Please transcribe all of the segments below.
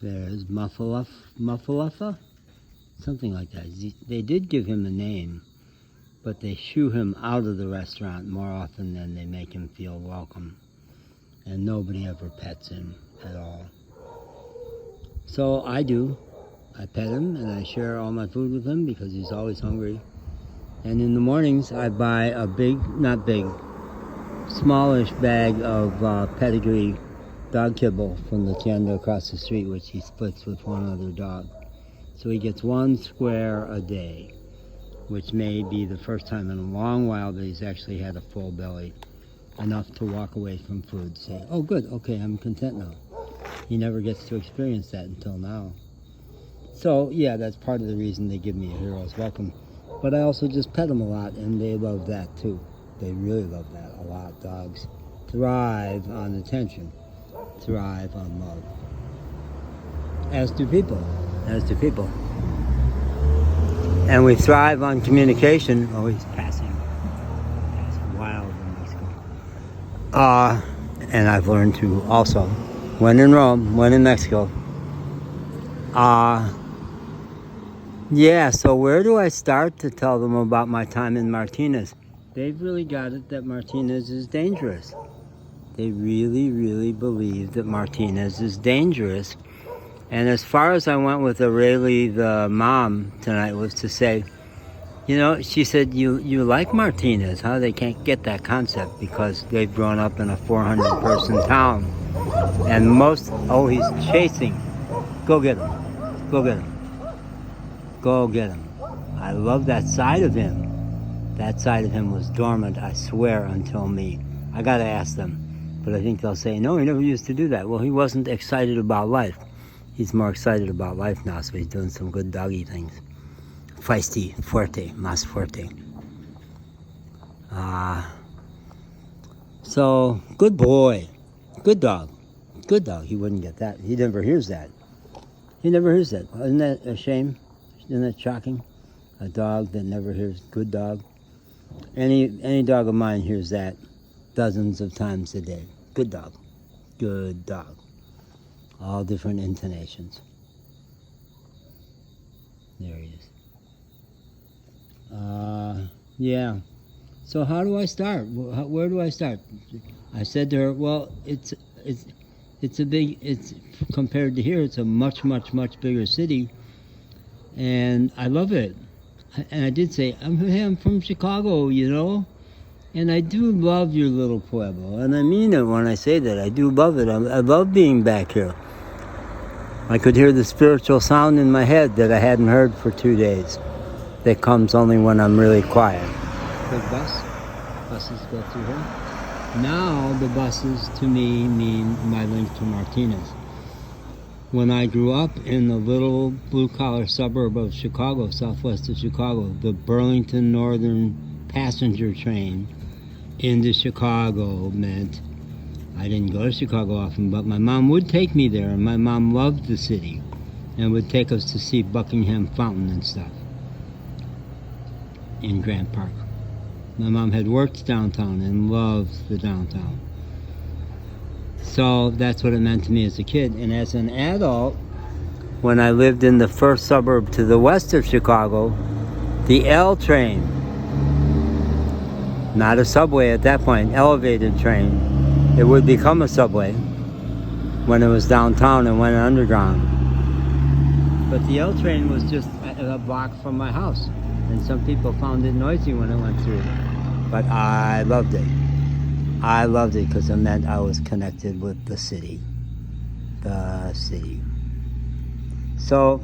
There's Muffaluffa, something like that. They did give him a name, but they shoo him out of the restaurant more often than they make him feel welcome. And nobody ever pets him at all. So I do. I pet him and I share all my food with him because he's always hungry. And in the mornings I buy a smallish bag of pedigree dog kibble from the tienda across the street, which he splits with one other dog. So he gets 1 square a day, which may be the first time in a long while that he's actually had a full belly, enough to walk away from food, say, oh good, okay, I'm content now. He never gets to experience that until now. So yeah, that's part of the reason they give me a hero's welcome. But I also just pet them a lot, and they love that too. They really love that a lot. Dogs thrive on attention, thrive on love. As do people. And we thrive on communication. Oh, he's passing wild in Mexico. And I've learned to also, when in Rome, when in Mexico. Yeah, so where do I start to tell them about my time in Martinez? They've really got it that Martinez is dangerous. They really, really believe that Martinez is dangerous. And as far as I went with Aurelie, the mom, tonight, was to say, you know, she said, you like Martinez, huh? They can't get that concept because they've grown up in a 400-person town. And he's chasing. Go get him. I love that side of him. That side of him was dormant, I swear, until me. I gotta ask them. But I think they'll say, no, he never used to do that. Well, he wasn't excited about life. He's more excited about life now, so he's doing some good doggy things. Feisty, fuerte, más fuerte. So, good boy. Good dog. He wouldn't get that. He never hears that. Isn't that a shame? Isn't that shocking? A dog that never hears good dog. Any dog of mine hears that dozens of times a day. Good dog. All different intonations. There he is. Yeah. So how do I start? Where do I start? I said to her, well, it's compared to here, it's a much bigger city, and I love it. And I did say, I'm from Chicago, you know, and I do love your little pueblo, and I mean it when I say that. I do love it. I love being back here. I could hear the spiritual sound in my head that I hadn't heard for 2 days. That comes only when I'm really quiet. Big buses go through here. Now the buses to me mean my link to Martinez. When I grew up in the little blue-collar suburb of Chicago, southwest of Chicago, the Burlington Northern passenger train into Chicago meant I didn't go to Chicago often, but my mom would take me there, and my mom loved the city and would take us to see Buckingham Fountain and stuff in Grant Park. My mom had worked downtown and loved the downtown. So that's what it meant to me as a kid. And as an adult, when I lived in the first suburb to the west of Chicago, the L train, not a subway at that point, elevated train, it would become a subway when it was downtown and went underground. But the L train was just a block from my house, and some people found it noisy when it went through. But I loved it. I loved it because it meant I was connected with the city. So,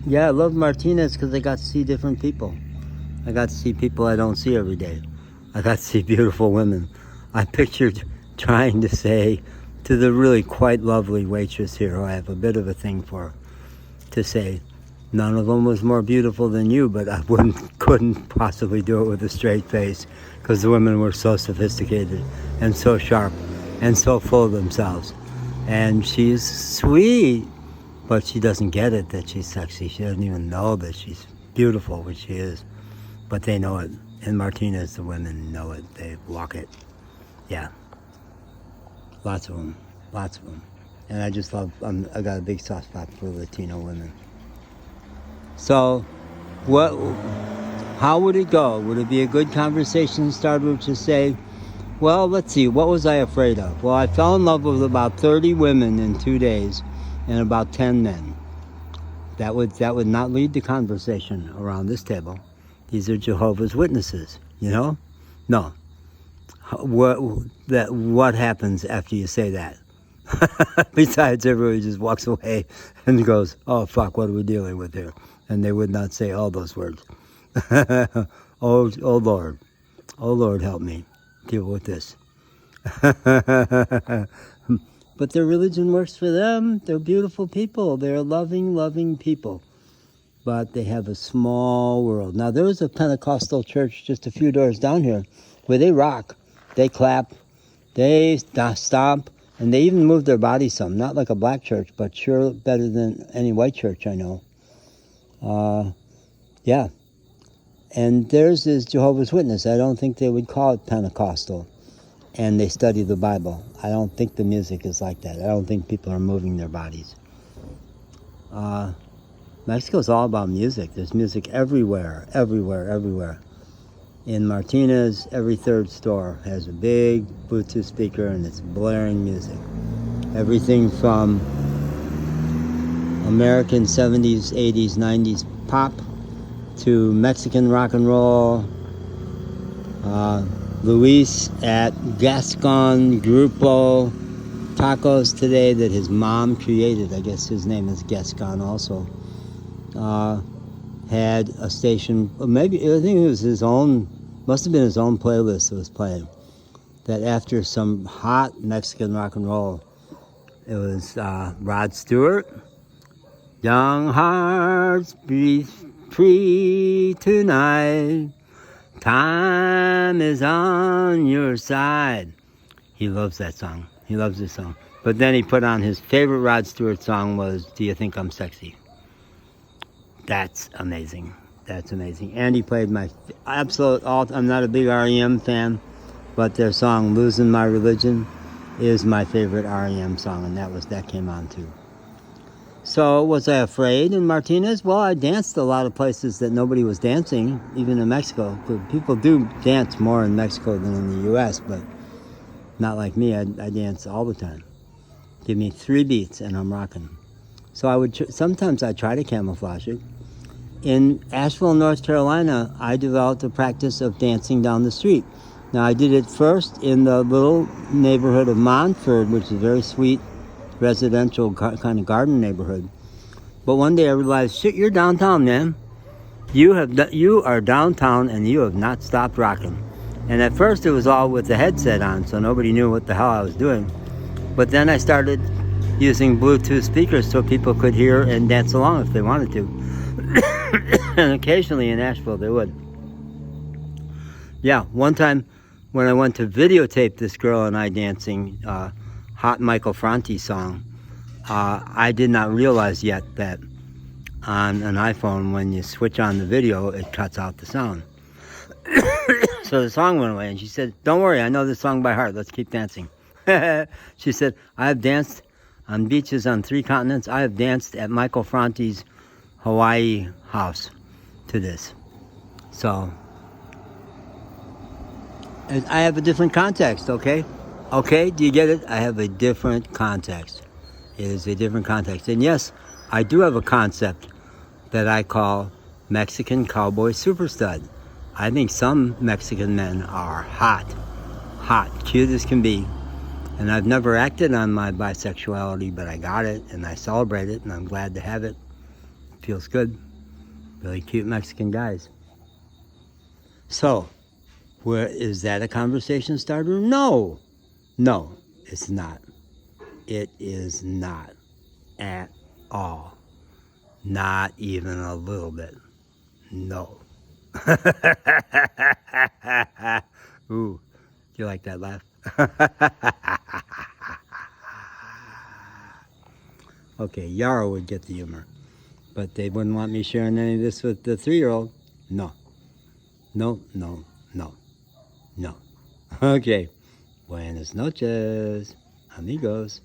yeah, I loved Martinez because I got to see different people. I got to see people I don't see every day. I got to see beautiful women. I pictured trying to say to the really quite lovely waitress here, who I have a bit of a thing for, to say, none of them was more beautiful than you, but I couldn't possibly do it with a straight face because the women were so sophisticated and so sharp and so full of themselves. And she's sweet, but she doesn't get it that she's sexy. She doesn't even know that she's beautiful, which she is. But they know it. In Martinez, the women know it. They walk it. Yeah. Lots of them. And I just love, I got a big soft spot for Latino women. So, how would it go? Would it be a good conversation starter to say, well, let's see, what was I afraid of? Well, I fell in love with about 30 women in 2 days and about 10 men. That would not lead to conversation around this table. These are Jehovah's Witnesses, you know? No. What happens after you say that? Besides, everybody just walks away and goes, oh, fuck, what are we dealing with here? And they would not say all those words. Oh, Lord, help me deal with this. But their religion works for them. They're beautiful people. They're loving, loving people. But they have a small world. Now, there was a Pentecostal church just a few doors down here where they rock, they clap, they stomp, and they even move their body some. Not like a black church, but sure better than any white church I know. Yeah. And theirs is Jehovah's Witness. I don't think they would call it Pentecostal. And they study the Bible. I don't think the music is like that. I don't think people are moving their bodies. Mexico's all about music. There's music everywhere, everywhere, everywhere. In Martinez, every third store has a big Bluetooth speaker and it's blaring music. Everything from American 70s, 80s, 90s pop to Mexican rock and roll. Luis at Gascon Grupo Tacos today that his mom created. I guess his name is Gascon also. Had a station, maybe I think it was his own, must have been his own playlist that was playing. That after some hot Mexican rock and roll, it was Rod Stewart. Young hearts beat free tonight. Time is on your side. He loves that song. He loves this song. But then he put on his favorite Rod Stewart song was Do You Think I'm Sexy? That's amazing. That's amazing. And he played my absolute I'm not a big REM fan, but their song Losing My Religion is my favorite REM song, and that came on too. So was I afraid in Martinez? Well, I danced a lot of places that nobody was dancing, even in Mexico. People do dance more in Mexico than in the U.S., but not like me. I dance all the time. Give me 3 beats and I'm rocking. So sometimes I try to camouflage it. In Asheville, North Carolina, I developed a practice of dancing down the street. Now, I did it first in the little neighborhood of Montford, which is a very sweet residential kind of garden neighborhood. But one day I realized, shit, you're downtown, man. You are downtown and you have not stopped rocking. And at first it was all with the headset on, so nobody knew what the hell I was doing. But then I started using Bluetooth speakers so people could hear and dance along if they wanted to. And occasionally in Asheville they would. Yeah, one time when I went to videotape this girl and I dancing, Hot Michael Franti song, I did not realize yet that on an iPhone, when you switch on the video, it cuts out the sound. So the song went away, and she said, don't worry, I know this song by heart, let's keep dancing. She said, I have danced on beaches on 3 continents. I have danced at Michael Franti's Hawaii house to this. So, I have a different context, okay? Okay, do you get it? I have a different context. It is a different context. And yes, I do have a concept that I call Mexican Cowboy Super Stud. I think some Mexican men are hot, cute as can be. And I've never acted on my bisexuality, but I got it, and I celebrate it, and I'm glad to have it. Feels good. Really cute Mexican guys. So, is that a conversation starter? No, it's not. It is not at all. Not even a little bit. No. Ooh, do you like that laugh? Okay, Yara would get the humor, but they wouldn't want me sharing any of this with the 3-year-old. No. Okay. Buenas noches, amigos.